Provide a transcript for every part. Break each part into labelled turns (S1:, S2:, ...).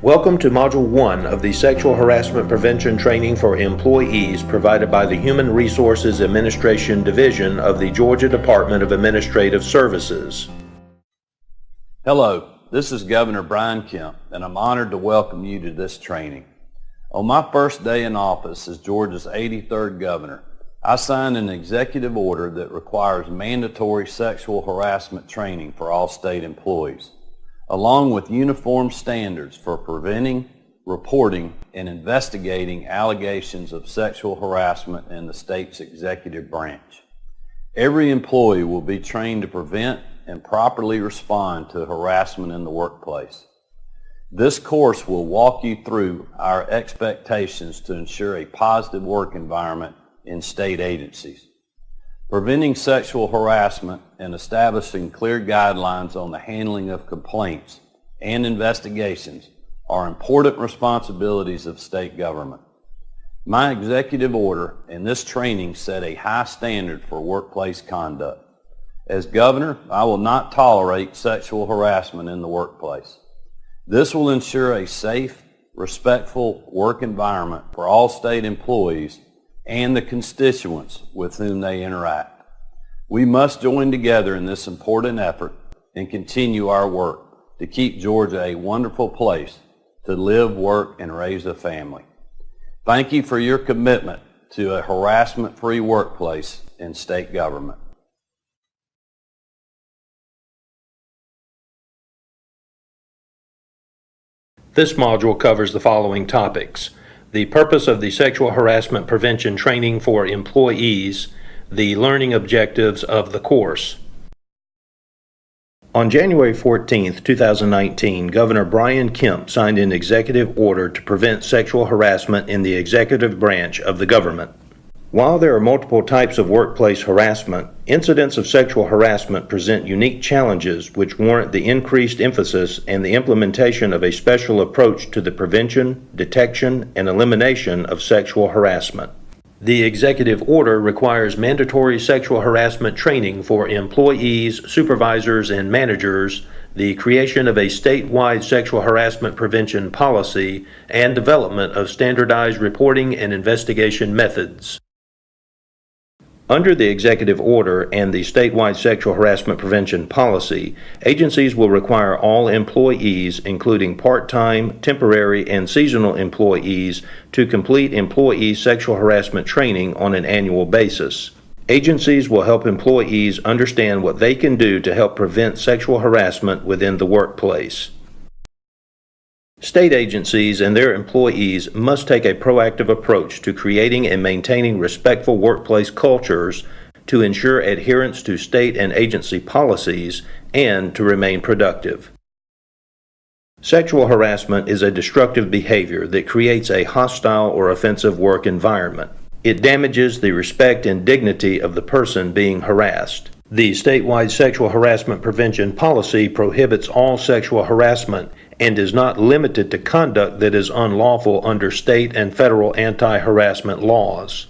S1: Welcome to Module 1 of the Sexual Harassment Prevention Training for Employees provided by the Human Resources Administration Division of the Georgia Department of Administrative Services.
S2: Hello, this is Governor Brian Kemp, and I'm honored to welcome you to this training. On my first day in office as Georgia's 83rd governor, I signed an executive order that requires mandatory sexual harassment training for all state employees, along with uniform standards for preventing, reporting, and investigating allegations of sexual harassment in the state's executive branch. Every employee will be trained to prevent and properly respond to harassment in the workplace. This course will walk you through our expectations to ensure a positive work environment in state agencies. Preventing sexual harassment and establishing clear guidelines on the handling of complaints and investigations are important responsibilities of state government. My executive order and this training set a high standard for workplace conduct. As governor, I will not tolerate sexual harassment in the workplace. This will ensure a safe, respectful work environment for all state employees and the constituents with whom they interact. We must join together in this important effort and continue our work to keep Georgia a wonderful place to live, work, and raise a family. Thank you for your commitment to a harassment-free workplace in state government.
S1: This module covers the following topics: the purpose of the Sexual Harassment Prevention Training for Employees, the learning objectives of the course. On January 14, 2019, Governor Brian Kemp signed an executive order to prevent sexual harassment in the executive branch of the government. While there are multiple types of workplace harassment, incidents of sexual harassment present unique challenges which warrant the increased emphasis and the implementation of a special approach to the prevention, detection, and elimination of sexual harassment. The executive order requires mandatory sexual harassment training for employees, supervisors, and managers, the creation of a statewide sexual harassment prevention policy, and development of standardized reporting and investigation methods. Under the executive order and the statewide sexual harassment prevention policy, agencies will require all employees, including part-time, temporary, and seasonal employees, to complete employee sexual harassment training on an annual basis. Agencies will help employees understand what they can do to help prevent sexual harassment within the workplace. State agencies and their employees must take a proactive approach to creating and maintaining respectful workplace cultures to ensure adherence to state and agency policies and to remain productive. Sexual harassment is a destructive behavior that creates a hostile or offensive work environment. It damages the respect and dignity of the person being harassed. The statewide sexual harassment prevention policy prohibits all sexual harassment and is not limited to conduct that is unlawful under state and federal anti-harassment laws.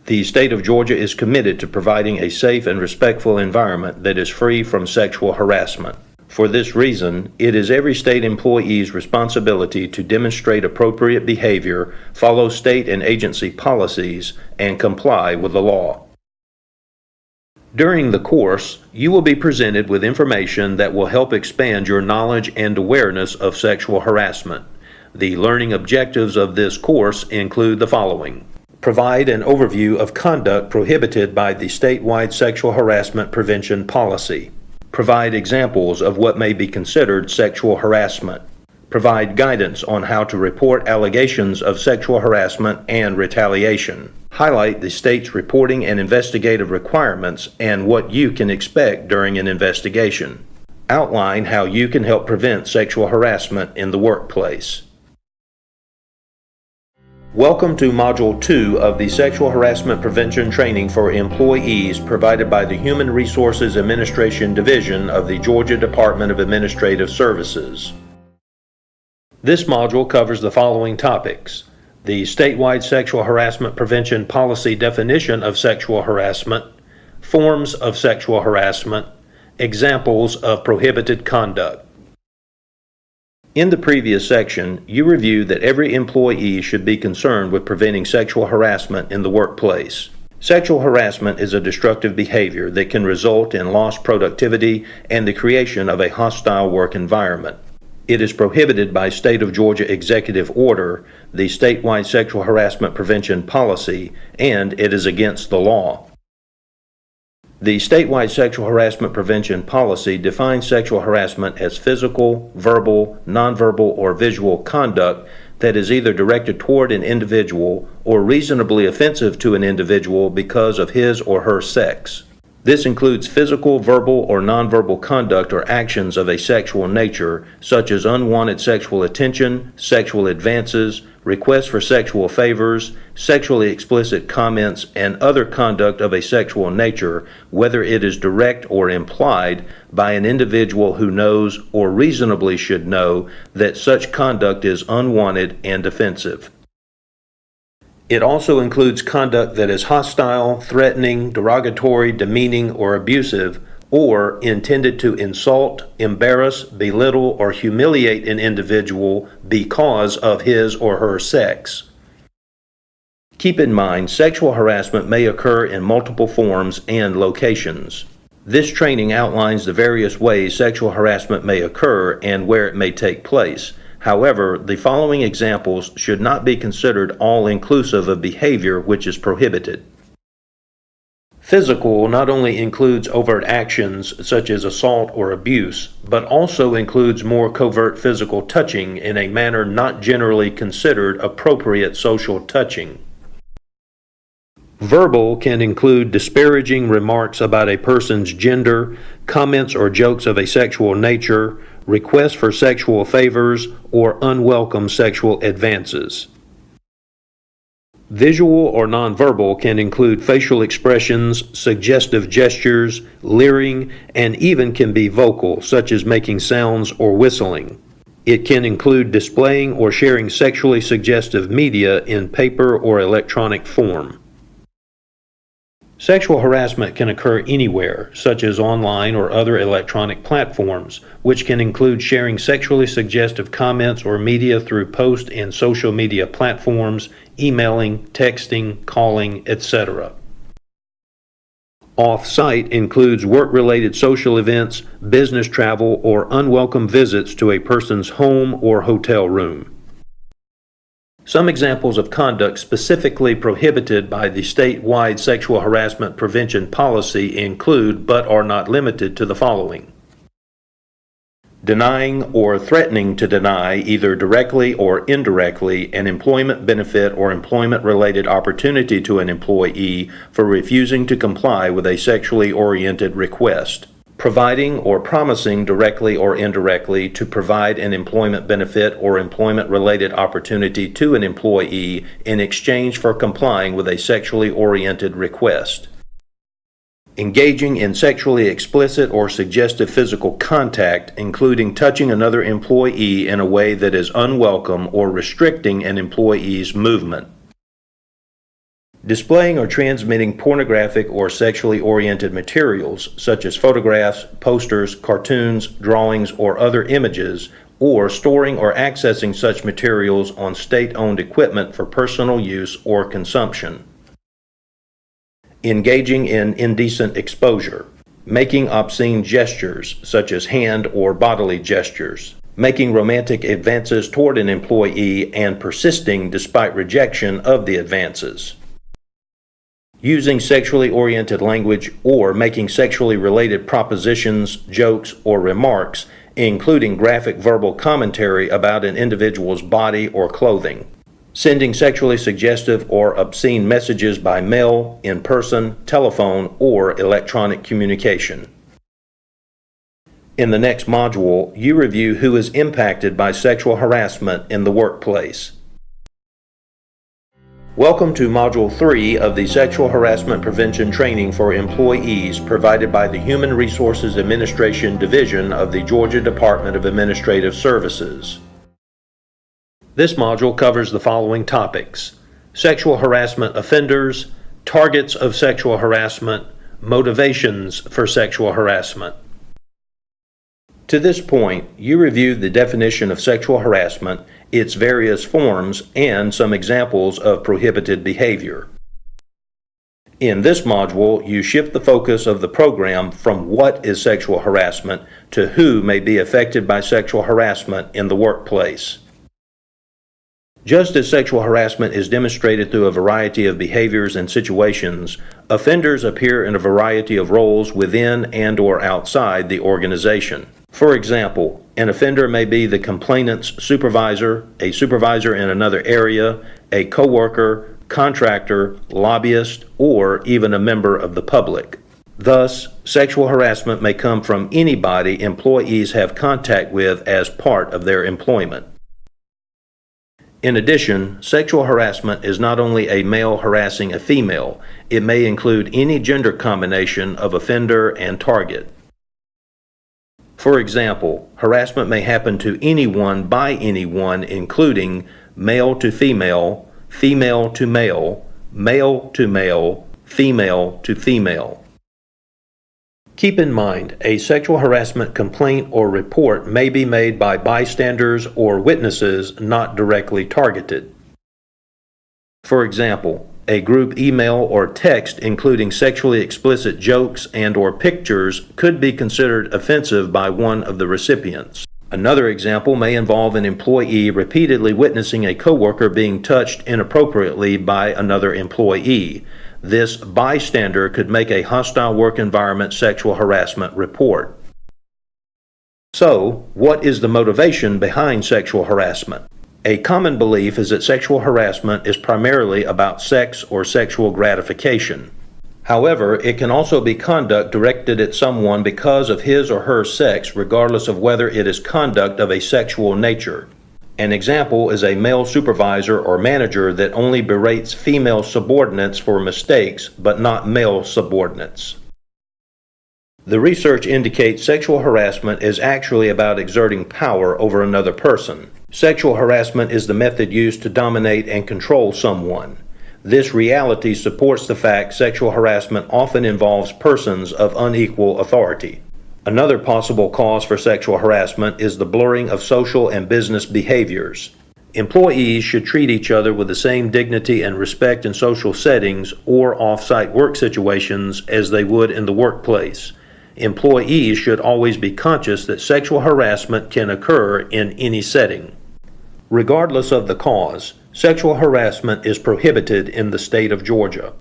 S1: The state of Georgia is committed to providing a safe and respectful environment that is free from sexual harassment. For this reason, it is every state employee's responsibility to demonstrate appropriate behavior, follow state and agency policies, and comply with the law. During the course, you will be presented with information that will help expand your knowledge and awareness of sexual harassment. The learning objectives of this course include the following: provide an overview of conduct prohibited by the statewide sexual harassment prevention policy. Provide examples of what may be considered sexual harassment. Provide guidance on how to report allegations of sexual harassment and retaliation. Highlight the state's reporting and investigative requirements and what you can expect during an investigation. Outline how you can help prevent sexual harassment in the workplace. Welcome to Module 2 of the Sexual Harassment Prevention Training for Employees provided by the Human Resources Administration Division of the Georgia Department of Administrative Services. This module covers the following topics: the statewide sexual harassment prevention policy definition of sexual harassment, forms of sexual harassment, examples of prohibited conduct. In the previous section, you reviewed that every employee should be concerned with preventing sexual harassment in the workplace. Sexual harassment is a destructive behavior that can result in lost productivity and the creation of a hostile work environment. It is prohibited by State of Georgia Executive Order, the statewide sexual harassment prevention policy, and it is against the law. The statewide sexual harassment prevention policy defines sexual harassment as physical, verbal, nonverbal, or visual conduct that is either directed toward an individual or reasonably offensive to an individual because of his or her sex. This includes physical, verbal, or nonverbal conduct or actions of a sexual nature, such as unwanted sexual attention, sexual advances, requests for sexual favors, sexually explicit comments, and other conduct of a sexual nature, whether it is direct or implied, by an individual who knows or reasonably should know that such conduct is unwanted and offensive. It also includes conduct that is hostile, threatening, derogatory, demeaning, or abusive, or intended to insult, embarrass, belittle, or humiliate an individual because of his or her sex. Keep in mind, sexual harassment may occur in multiple forms and locations. This training outlines the various ways sexual harassment may occur and where it may take place. However, the following examples should not be considered all-inclusive of behavior which is prohibited. Physical not only includes overt actions such as assault or abuse, but also includes more covert physical touching in a manner not generally considered appropriate social touching. Verbal can include disparaging remarks about a person's gender, comments or jokes of a sexual nature, requests for sexual favors, or unwelcome sexual advances. Visual or nonverbal can include facial expressions, suggestive gestures, leering, and even can be vocal, such as making sounds or whistling. It can include displaying or sharing sexually suggestive media in paper or electronic form. Sexual harassment can occur anywhere, such as online or other electronic platforms, which can include sharing sexually suggestive comments or media through post and social media platforms, emailing, texting, calling, etc. Off-site includes work-related social events, business travel, or unwelcome visits to a person's home or hotel room. Some examples of conduct specifically prohibited by the statewide sexual harassment prevention policy include, but are not limited to, the following: denying or threatening to deny, either directly or indirectly, an employment benefit or employment-related opportunity to an employee for refusing to comply with a sexually oriented request. Providing or promising directly or indirectly to provide an employment benefit or employment-related opportunity to an employee in exchange for complying with a sexually oriented request. Engaging in sexually explicit or suggestive physical contact, including touching another employee in a way that is unwelcome or restricting an employee's movement. Displaying or transmitting pornographic or sexually oriented materials, such as photographs, posters, cartoons, drawings, or other images, or storing or accessing such materials on state-owned equipment for personal use or consumption. Engaging in indecent exposure. Making obscene gestures, such as hand or bodily gestures. Making romantic advances toward an employee and persisting despite rejection of the advances. Using sexually oriented language or making sexually related propositions, jokes, or remarks, including graphic verbal commentary about an individual's body or clothing. Sending sexually suggestive or obscene messages by mail, in person, telephone, or electronic communication. In the next module, you review who is impacted by sexual harassment in the workplace. Welcome to Module 3 of the Sexual Harassment Prevention Training for Employees provided by the Human Resources Administration Division of the Georgia Department of Administrative Services. This module covers the following topics: sexual harassment offenders, targets of sexual harassment, motivations for sexual harassment. To this point, you reviewed the definition of sexual harassment, its various forms, and some examples of prohibited behavior. In this module, you shift the focus of the program from what is sexual harassment to who may be affected by sexual harassment in the workplace. Just as sexual harassment is demonstrated through a variety of behaviors and situations, offenders appear in a variety of roles within and/or outside the organization. For example, an offender may be the complainant's supervisor, a supervisor in another area, a coworker, contractor, lobbyist, or even a member of the public. Thus, sexual harassment may come from anybody employees have contact with as part of their employment. In addition, sexual harassment is not only a male harassing a female, it may include any gender combination of offender and target. For example, harassment may happen to anyone by anyone, including male to female, female to male, male to male, female to female. Keep in mind, a sexual harassment complaint or report may be made by bystanders or witnesses not directly targeted. For example, a group email or text including sexually explicit jokes and/or pictures could be considered offensive by one of the recipients. Another example may involve an employee repeatedly witnessing a coworker being touched inappropriately by another employee. This bystander could make a hostile work environment sexual harassment report. So, what is the motivation behind sexual harassment? A common belief is that sexual harassment is primarily about sex or sexual gratification. However, it can also be conduct directed at someone because of his or her sex, regardless of whether it is conduct of a sexual nature. An example is a male supervisor or manager that only berates female subordinates for mistakes, but not male subordinates. The research indicates sexual harassment is actually about exerting power over another person. Sexual harassment is the method used to dominate and control someone. This reality supports the fact sexual harassment often involves persons of unequal authority. Another possible cause for sexual harassment is the blurring of social and business behaviors. Employees should treat each other with the same dignity and respect in social settings or off-site work situations as they would in the workplace. Employees should always be conscious that sexual harassment can occur in any setting. Regardless of the cause, sexual harassment is prohibited in the state of Georgia.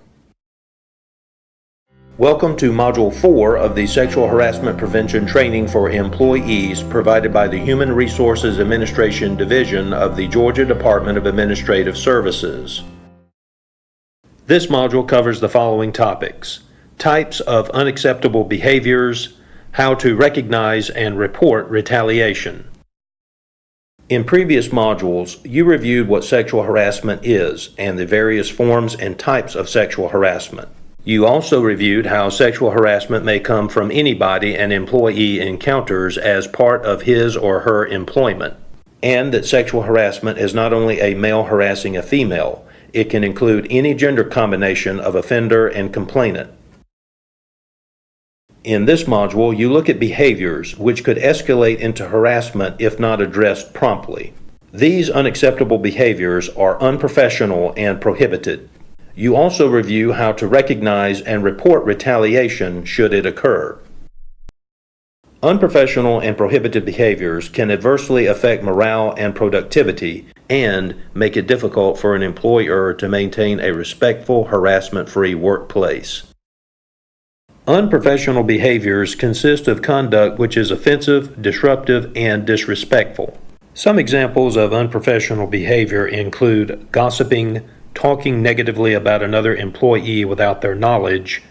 S1: Welcome to Module 4 of the Sexual Harassment Prevention Training for Employees provided by the Human Resources Administration Division of the Georgia Department of Administrative Services. This module covers the following topics: types of unacceptable behaviors, how to recognize and report retaliation. In previous modules, you reviewed what sexual harassment is and the various forms and types of sexual harassment. You also reviewed how sexual harassment may come from anybody an employee encounters as part of his or her employment, and that sexual harassment is not only a male harassing a female, it can include any gender combination of offender and complainant. In this module, you look at behaviors which could escalate into harassment if not addressed promptly. These unacceptable behaviors are unprofessional and prohibited. You also review how to recognize and report retaliation should it occur. Unprofessional and prohibited behaviors can adversely affect morale and productivity and make it difficult for an employer to maintain a respectful, harassment-free workplace. Unprofessional behaviors consist of conduct which is offensive, disruptive, and disrespectful. Some examples of unprofessional behavior include gossiping, talking negatively about another employee without their knowledge,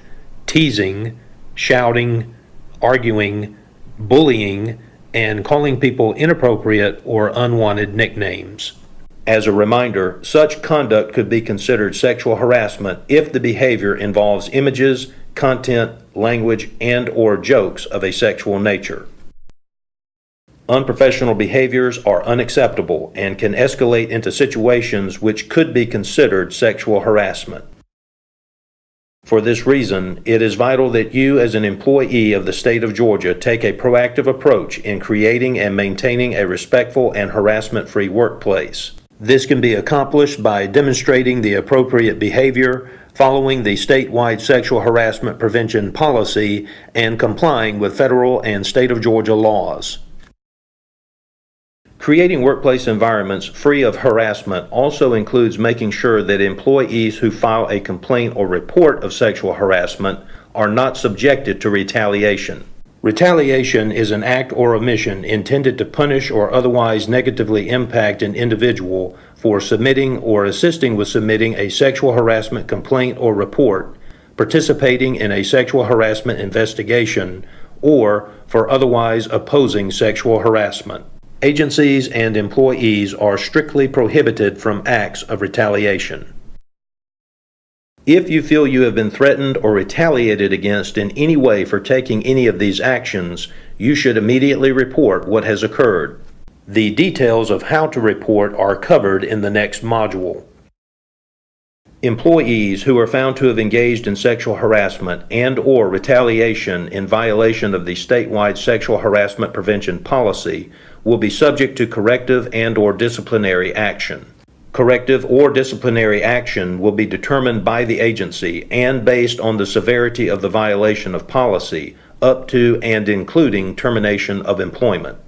S1: teasing, shouting, arguing, bullying, and calling people inappropriate or unwanted nicknames. As a reminder, such conduct could be considered sexual harassment if the behavior involves images, content, language, and/or jokes of a sexual nature. Unprofessional behaviors are unacceptable and can escalate into situations which could be considered sexual harassment. For this reason, it is vital that you as an employee of the state of Georgia take a proactive approach in creating and maintaining a respectful and harassment-free workplace. This can be accomplished by demonstrating the appropriate behavior, following the statewide sexual harassment prevention policy, and complying with federal and state of Georgia laws. Creating workplace environments free of harassment also includes making sure that employees who file a complaint or report of sexual harassment are not subjected to retaliation. Retaliation is an act or omission intended to punish or otherwise negatively impact an individual for submitting or assisting with submitting a sexual harassment complaint or report, participating in a sexual harassment investigation, or for otherwise opposing sexual harassment. Agencies and employees are strictly prohibited from acts of retaliation. If you feel you have been threatened or retaliated against in any way for taking any of these actions, you should immediately report what has occurred. The details of how to report are covered in the next module. Employees who are found to have engaged in sexual harassment and/or retaliation in violation of the statewide sexual harassment prevention policy will be subject to corrective and/or disciplinary action. Corrective or disciplinary action will be determined by the agency and based on the severity of the violation of policy, up to and including termination of employment.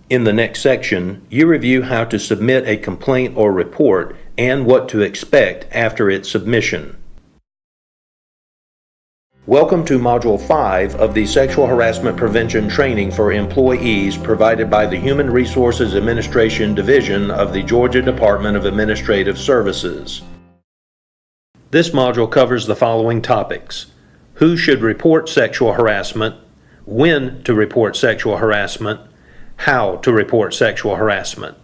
S1: In the next section, you review how to submit a complaint or report and what to expect after its submission. Welcome to Module 5 of the Sexual Harassment Prevention Training for Employees provided by the Human Resources Administration Division of the Georgia Department of Administrative Services. This module covers the following topics: who should report sexual harassment, when to report sexual harassment, how to report sexual harassment.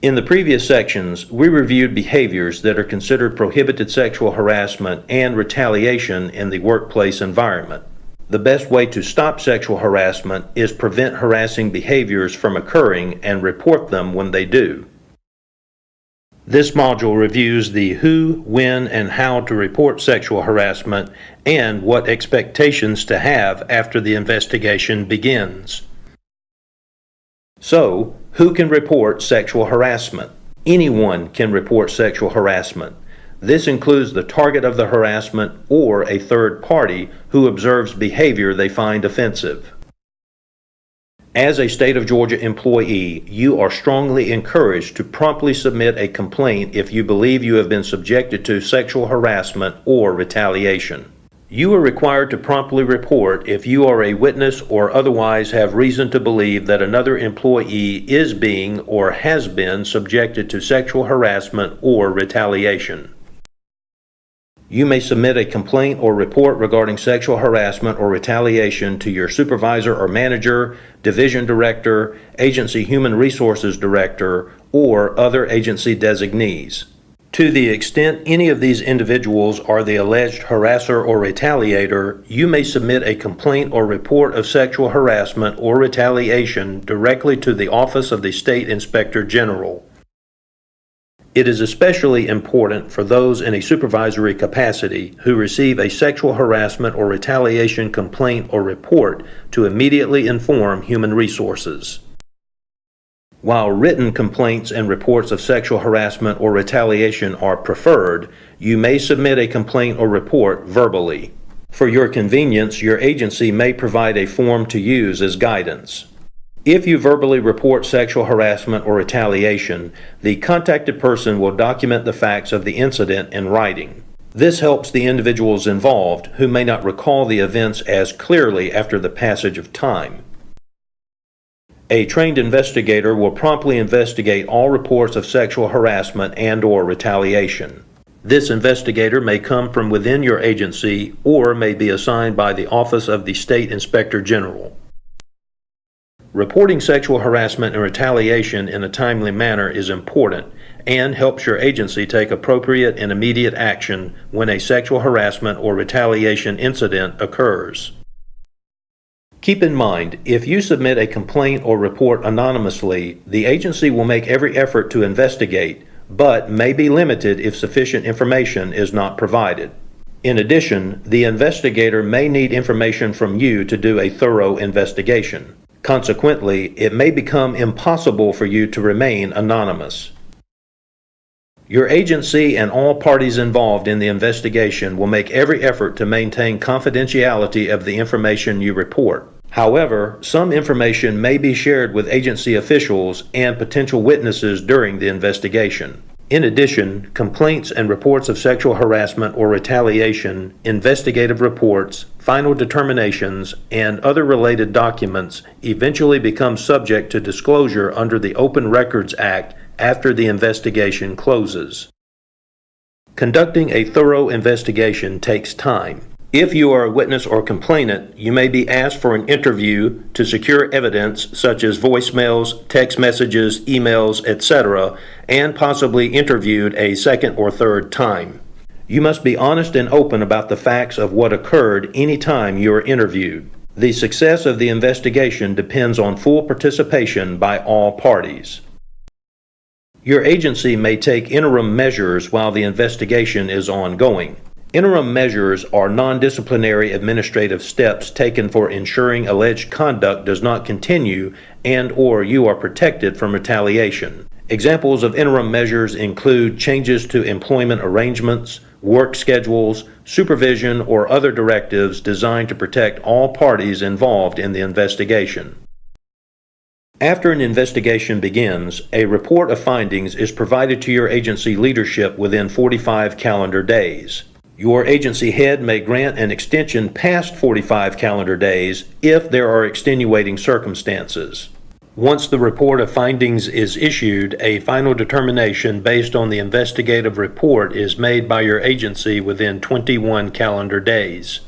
S1: In the previous sections, we reviewed behaviors that are considered prohibited sexual harassment and retaliation in the workplace environment. The best way to stop sexual harassment is prevent harassing behaviors from occurring and report them when they do. This module reviews the who, when, and how to report sexual harassment and what expectations to have after the investigation begins. So, who can report sexual harassment? Anyone can report sexual harassment. This includes the target of the harassment or a third party who observes behavior they find offensive. As a state of Georgia employee, you are strongly encouraged to promptly submit a complaint if you believe you have been subjected to sexual harassment or retaliation. You are required to promptly report if you are a witness or otherwise have reason to believe that another employee is being or has been subjected to sexual harassment or retaliation. You may submit a complaint or report regarding sexual harassment or retaliation to your supervisor or manager, division director, agency human resources director, or other agency designees. To the extent any of these individuals are the alleged harasser or retaliator, you may submit a complaint or report of sexual harassment or retaliation directly to the Office of the State Inspector General. It is especially important for those in a supervisory capacity who receive a sexual harassment or retaliation complaint or report to immediately inform Human Resources. While written complaints and reports of sexual harassment or retaliation are preferred, you may submit a complaint or report verbally. For your convenience, your agency may provide a form to use as guidance. If you verbally report sexual harassment or retaliation, the contacted person will document the facts of the incident in writing. This helps the individuals involved who may not recall the events as clearly after the passage of time. A trained investigator will promptly investigate all reports of sexual harassment and/or retaliation. This investigator may come from within your agency or may be assigned by the Office of the State Inspector General. Reporting sexual harassment and retaliation in a timely manner is important and helps your agency take appropriate and immediate action when a sexual harassment or retaliation incident occurs. Keep in mind, if you submit a complaint or report anonymously, the agency will make every effort to investigate, but may be limited if sufficient information is not provided. In addition, the investigator may need information from you to do a thorough investigation. Consequently, it may become impossible for you to remain anonymous. Your agency and all parties involved in the investigation will make every effort to maintain confidentiality of the information you report. However, some information may be shared with agency officials and potential witnesses during the investigation. In addition, complaints and reports of sexual harassment or retaliation, investigative reports, final determinations, and other related documents eventually become subject to disclosure under the Open Records Act after the investigation closes. Conducting a thorough investigation takes time. If you are a witness or complainant, you may be asked for an interview to secure evidence such as voicemails, text messages, emails, etc., and possibly interviewed a second or third time. You must be honest and open about the facts of what occurred any time you are interviewed. The success of the investigation depends on full participation by all parties. Your agency may take interim measures while the investigation is ongoing. Interim measures are non-disciplinary administrative steps taken for ensuring alleged conduct does not continue and/or you are protected from retaliation. Examples of interim measures include changes to employment arrangements, work schedules, supervision, or other directives designed to protect all parties involved in the investigation. After an investigation begins, a report of findings is provided to your agency leadership within 45 calendar days. Your agency head may grant an extension past 45 calendar days if there are extenuating circumstances. Once the report of findings is issued, a final determination based on the investigative report is made by your agency within 21 calendar days.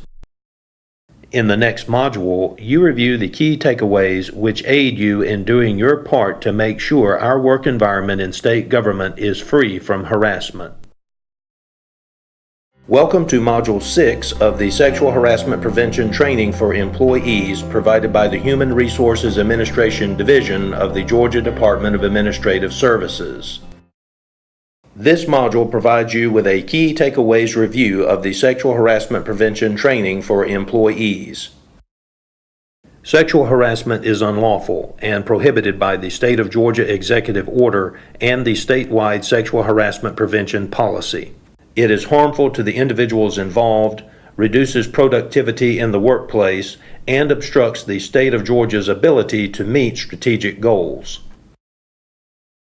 S1: In the next module, you review the key takeaways which aid you in doing your part to make sure our work environment in state government is free from harassment. Welcome to Module 6 of the Sexual Harassment Prevention Training for Employees provided by the Human Resources Administration Division of the Georgia Department of Administrative Services. This module provides you with a key takeaways review of the Sexual Harassment Prevention Training for Employees. Sexual harassment is unlawful and prohibited by the State of Georgia Executive Order and the statewide Sexual Harassment Prevention Policy. It is harmful to the individuals involved, reduces productivity in the workplace, and obstructs the State of Georgia's ability to meet strategic goals.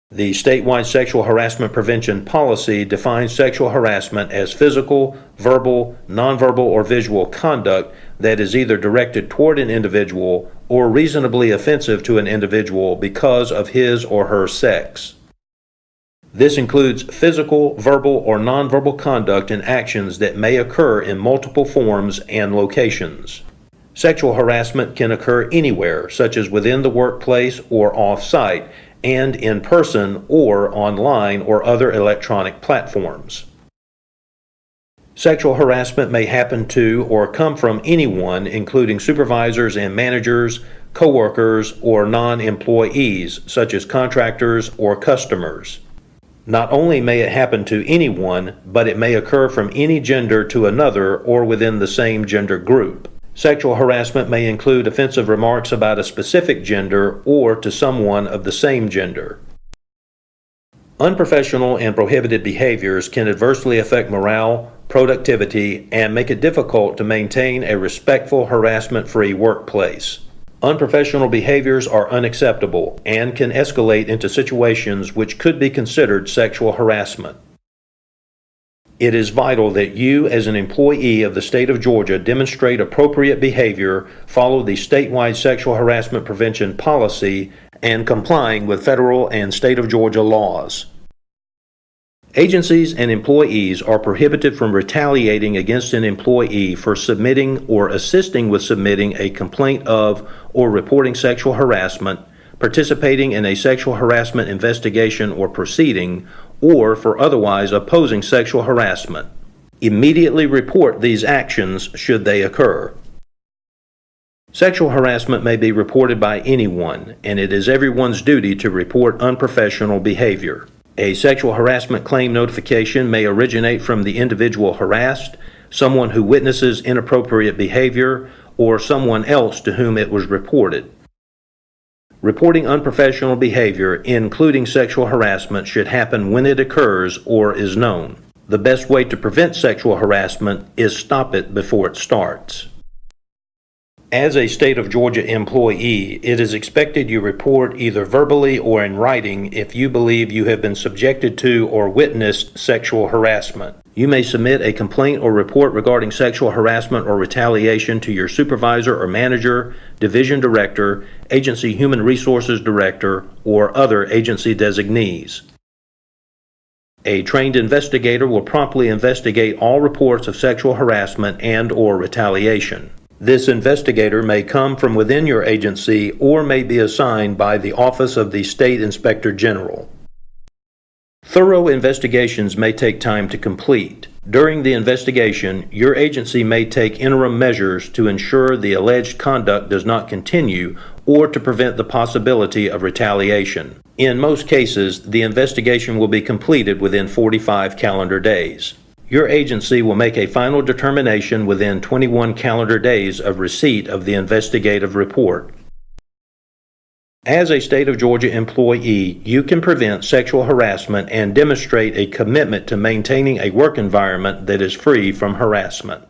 S1: The statewide Sexual Harassment Prevention Policy defines sexual harassment as physical, verbal, nonverbal, or visual conduct that is either directed toward an individual or reasonably offensive to an individual because of his or her sex. This includes physical, verbal, or nonverbal conduct and actions that may occur in multiple forms and locations. Sexual harassment can occur anywhere, such as within the workplace or off-site, and in person or online or other electronic platforms. Sexual harassment may happen to or come from anyone, including supervisors and managers, coworkers, or non-employees, such as contractors or customers. Not only may it happen to anyone, but it may occur from any gender to another or within the same gender group. Sexual harassment may include offensive remarks about a specific gender or to someone of the same gender. Unprofessional and prohibited behaviors can adversely affect morale, productivity, and make it difficult to maintain a respectful, harassment-free workplace. Unprofessional behaviors are unacceptable and can escalate into situations which could be considered sexual harassment. It is vital that you, as an employee of the state of Georgia, demonstrate appropriate behavior, follow the statewide sexual harassment prevention policy, and complying with federal and state of Georgia laws. Agencies and employees are prohibited from retaliating against an employee for submitting or assisting with submitting a complaint of or reporting sexual harassment, participating in a sexual harassment investigation or proceeding, or for otherwise opposing sexual harassment. Immediately report these actions should they occur. Sexual harassment may be reported by anyone, and it is everyone's duty to report unprofessional behavior. A sexual harassment claim notification may originate from the individual harassed, someone who witnesses inappropriate behavior, or someone else to whom it was reported. Reporting unprofessional behavior, including sexual harassment, should happen when it occurs or is known. The best way to prevent sexual harassment is stop it before it starts. As a state of Georgia employee, it is expected you report either verbally or in writing if you believe you have been subjected to or witnessed sexual harassment. You may submit a complaint or report regarding sexual harassment or retaliation to your supervisor or manager, division director, agency human resources director, or other agency designees. A trained investigator will promptly investigate all reports of sexual harassment and/or retaliation. This investigator may come from within your agency or may be assigned by the Office of the State Inspector General. Thorough investigations may take time to complete. During the investigation, your agency may take interim measures to ensure the alleged conduct does not continue or to prevent the possibility of retaliation. In most cases, the investigation will be completed within 45 calendar days. Your agency will make a final determination within 21 calendar days of receipt of the investigative report. As a state of Georgia employee, you can prevent sexual harassment and demonstrate a commitment to maintaining a work environment that is free from harassment.